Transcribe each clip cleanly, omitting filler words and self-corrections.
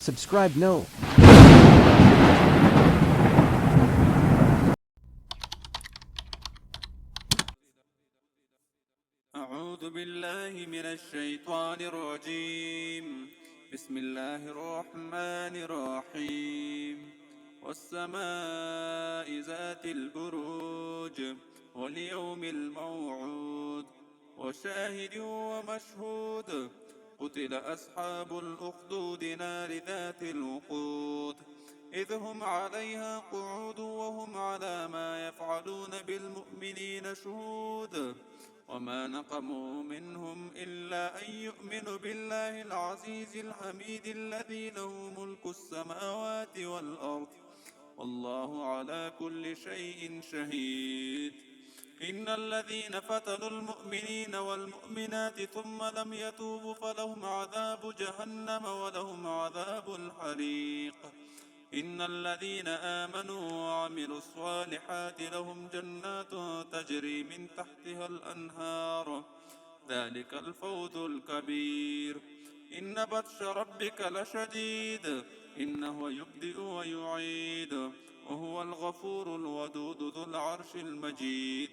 subscribe no. أعوذ بالله من الشيطان الرجيم. بسم الله الرحمن الرحيم. والسماء ذات البروج واليوم الموعود وشاهد ومشهود. قتل أصحاب الأخدود نار ذات الوقود إذ هم عليها قعود وهم على ما يفعلون بالمؤمنين شهود. وما نقموا منهم إلا أن يؤمنوا بالله العزيز الحميد الذي له ملك السماوات والأرض والله على كل شيء شهيد. إن الذين فتنوا المؤمنين والمؤمنات ثم لم يتوبوا فلهم عذاب جهنم ولهم عذاب الحريق. إن الذين آمنوا وعملوا الصالحات لهم جنات تجري من تحتها الأنهار ذلك الفوز الكبير. إن بطش ربك لشديد إنه يبدئ ويعيد وهو الغفور الودود ذو العرش المجيد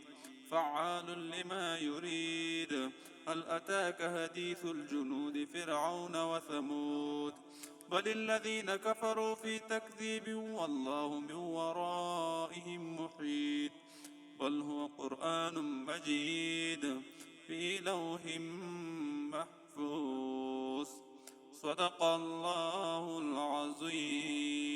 فعال لما يريد. هل أتاك حديث الجنود فرعون وثمود بل الذين كفروا في تكذيب والله من ورائهم محيط. بل هو قرآن مجيد في لوح محفوظ. صدق الله العظيم.